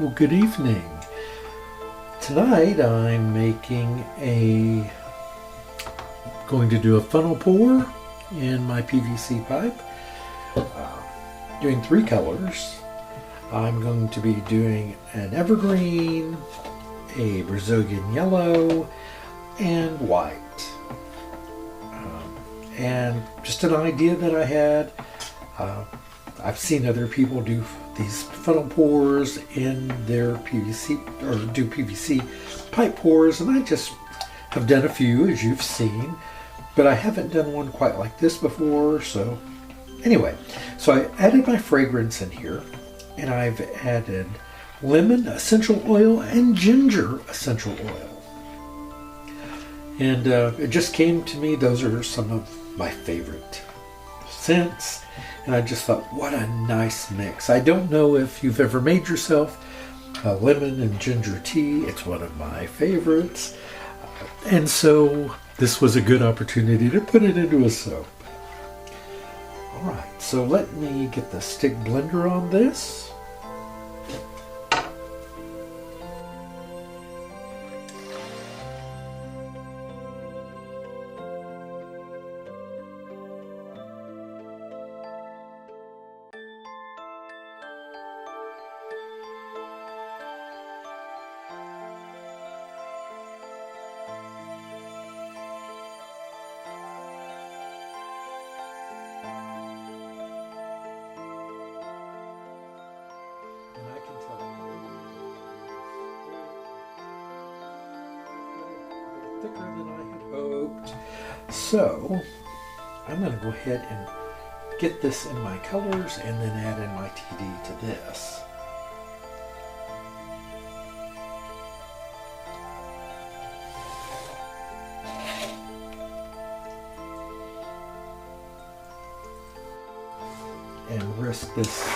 Well, good evening. Tonight I'm going to do a funnel pour in my PVC pipe, doing 3 colors. I'm going to be doing an evergreen, a Brazilian yellow, and white. And just an idea that I had. I've seen other people do these funnel pours in their PVC, or do PVC pipe pours, and I just have done a few, as you've seen, but I haven't done one quite like this before. So anyway, so I added my fragrance in here, and I've added lemon essential oil and ginger essential oil. And it just came to me, those are some of my favorite scents. And I just thought, what a nice mix. I don't know if you've ever made yourself a lemon and ginger tea. It's one of my favorites. And so this was a good opportunity to put it into a soap. All right, so let me get the stick blender on this. Thicker than I had hoped. So I'm going to go ahead and get this in my colors and then add in my TD to this. And risk this.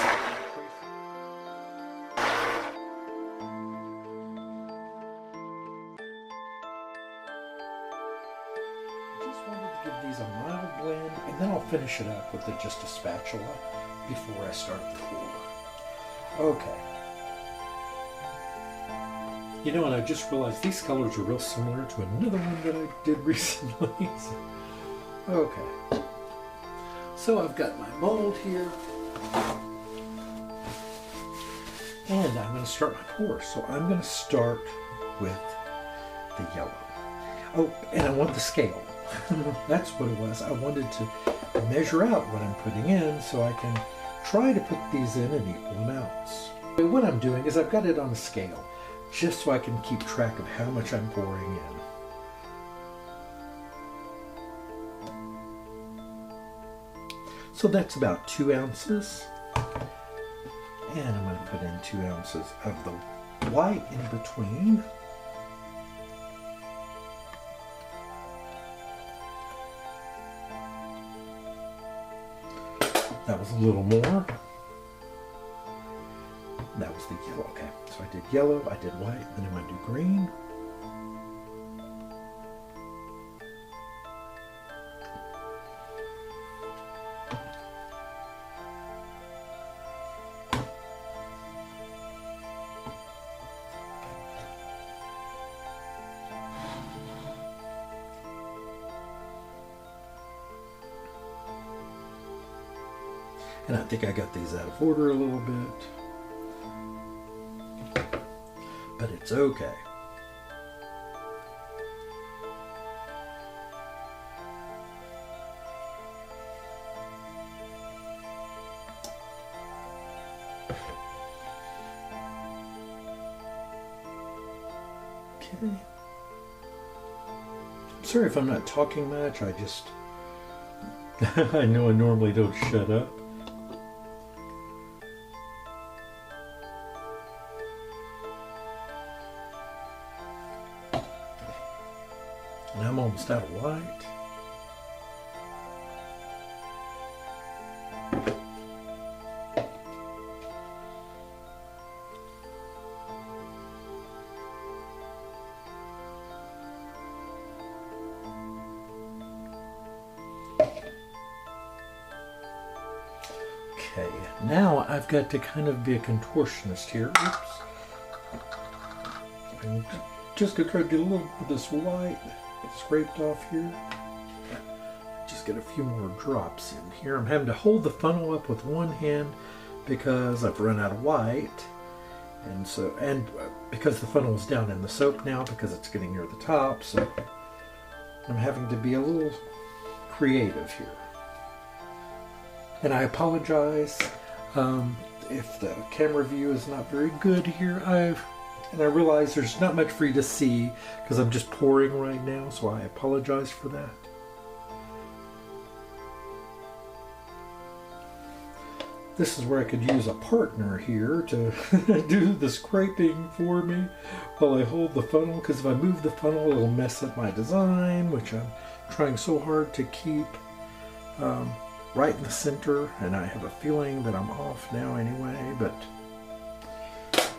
Give these a mild blend, and then I'll finish it up with just a spatula before I start the pour. Okay. You know, and I just realized these colors are real similar to another one that I did recently. Okay. So I've got my mold here, and I'm going to start my pour. So I'm going to start with the yellow. Oh, and I want the scale. That's what it was. I wanted to measure out what I'm putting in so I can try to put these in equal amounts. And what I'm doing is I've got it on a scale just so I can keep track of how much I'm pouring in. So that's about 2 ounces. And I'm going to put in 2 ounces of the white in between. That was a little more. That was the yellow. Okay, so I did yellow, I did white, then I'm going to do green. And I think I got these out of order a little bit, but it's okay. Okay. I'm sorry if I'm not talking much, I just, I know I normally don't shut up. And I'm almost out of white. Okay, now I've got to kind of be a contortionist here. Oops. I'm just going to try to do a little of this white scraped off here. Just get a few more drops in here. I'm having to hold the funnel up with one hand because I've run out of white. And because the funnel is down in the soap now because it's getting near the top, so I'm having to be a little creative here. And I apologize if the camera view is not very good here. I realize there's not much for you to see because I'm just pouring right now, so I apologize for that. This is where I could use a partner here to do the scraping for me while I hold the funnel, because if I move the funnel it'll mess up my design, which I'm trying so hard to keep right in the center, and I have a feeling that I'm off now anyway, but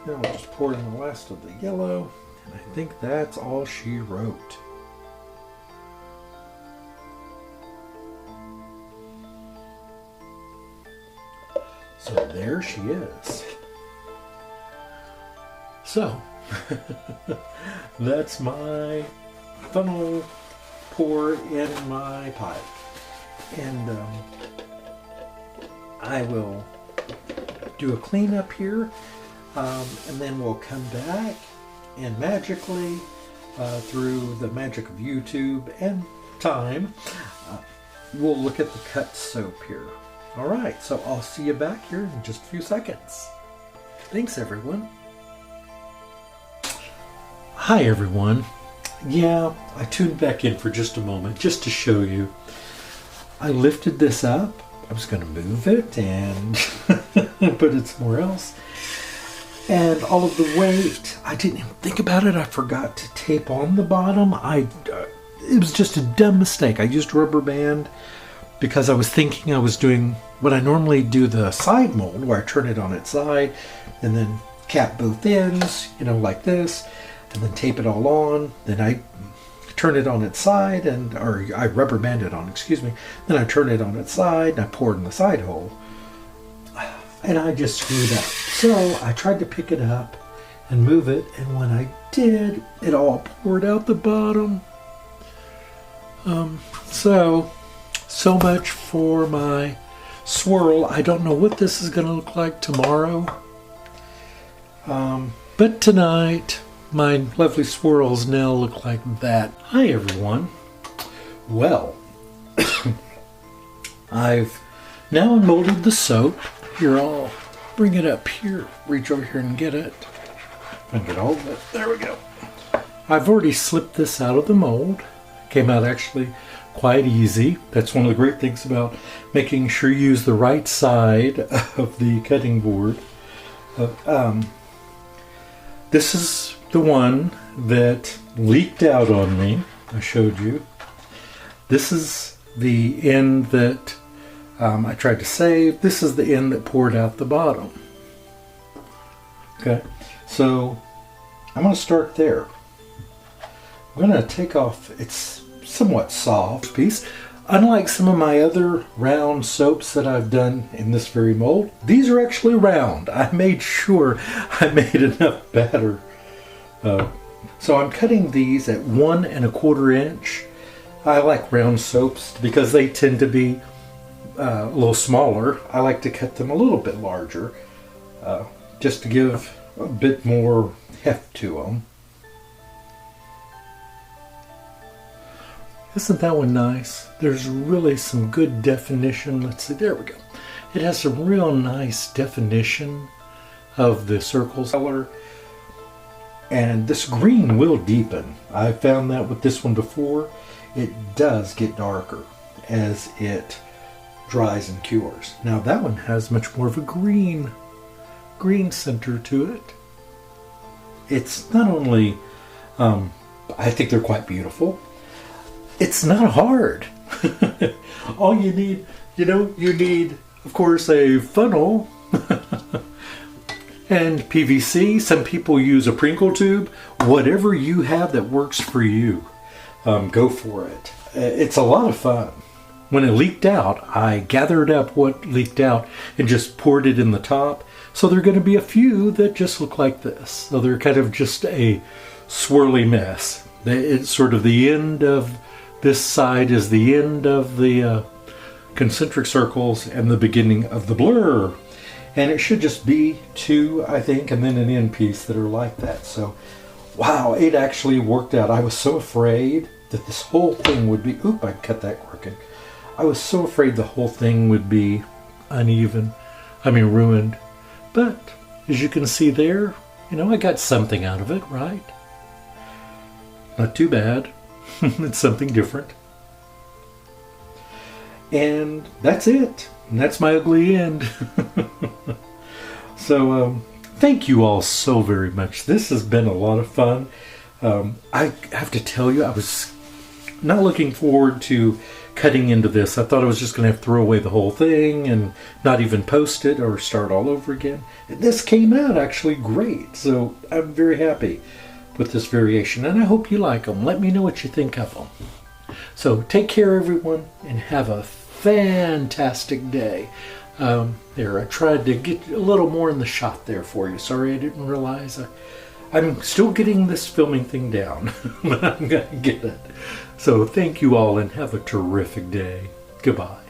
now I'll just pour in the last of the yellow, and I think that's all she wrote. So there she is. So that's my funnel pour in my pipe, and I will do a cleanup here, and then we'll come back and magically through the magic of YouTube and time we'll look at the cut soap here. Alright, so I'll see you back here in just a few seconds. Thanks, everyone. Hi, everyone. Yeah, I tuned back in for just a moment just to show you. I lifted this up. I was going to move it and put it somewhere else. And all of the weight, I didn't even think about it. I forgot to tape on the bottom. It was just a dumb mistake. I used rubber band because I was thinking I was doing what I normally do, the side mold, where I turn it on its side and then cap both ends, you know, like this, and then tape it all on. Then I turn it on its side, or I rubber band it on, excuse me. Then I turn it on its side and I pour it in the side hole. And I just screwed up. So I tried to pick it up and move it, and when I did, it all poured out the bottom. So much for my swirl. I don't know what this is going to look like tomorrow. But tonight, my lovely swirls now look like that. Hi, everyone. Well, I've now unmolded the soap. Here, I'll bring it up here. Reach over here and get it. If I can get all of it. There we go. I've already slipped this out of the mold. Came out actually quite easy. That's one of the great things about making sure you use the right side of the cutting board. This is the one that leaked out on me. I showed you. This is the end that I tried to save. This is the end that poured out the bottom. Okay, so I'm going to start there. I'm going to take off its somewhat soft piece. Unlike some of my other round soaps that I've done in this very mold, these are actually round. I made sure I made enough batter. So I'm cutting these at 1 1/4 inch. I like round soaps because they tend to be a little smaller. I like to cut them a little bit larger, just to give a bit more heft to them. Isn't that one nice? There's really some good definition. Let's see, there we go. It has some real nice definition of the circles color. And this green will deepen. I found that with this one before. It does get darker as it dries and cures. Now that one has much more of a green center to it. It's not only, I think they're quite beautiful. It's not hard. All you need, you need, of course, a funnel and PVC. Some people use a Pringle tube. Whatever you have that works for you, go for it. It's a lot of fun. When it leaked out, I gathered up what leaked out and just poured it in the top. So there are going to be a few that just look like this. So they're kind of just a swirly mess. It's sort of the end of this side is the end of the concentric circles and the beginning of the blur. And it should just be 2, I think, and then an end piece that are like that. So, wow, it actually worked out. I was so afraid that this whole thing would be, oop, I cut that crooked. I was so afraid the whole thing would be uneven, ruined. But, as you can see there, I got something out of it, right? Not too bad. It's something different. And that's it. And that's my ugly end. So, thank you all so very much. This has been a lot of fun. I have to tell you, I was not looking forward to cutting into this. I thought I was just going to have to throw away the whole thing and not even post it or start all over again. This came out actually great. So, I'm very happy with this variation. And I hope you like them. Let me know what you think of them. So, take care, everyone, and have a fantastic day. There, I tried to get a little more in the shot there for you. Sorry I didn't realize. I'm still getting this filming thing down, but I'm going to get it. So thank you all and have a terrific day. Goodbye.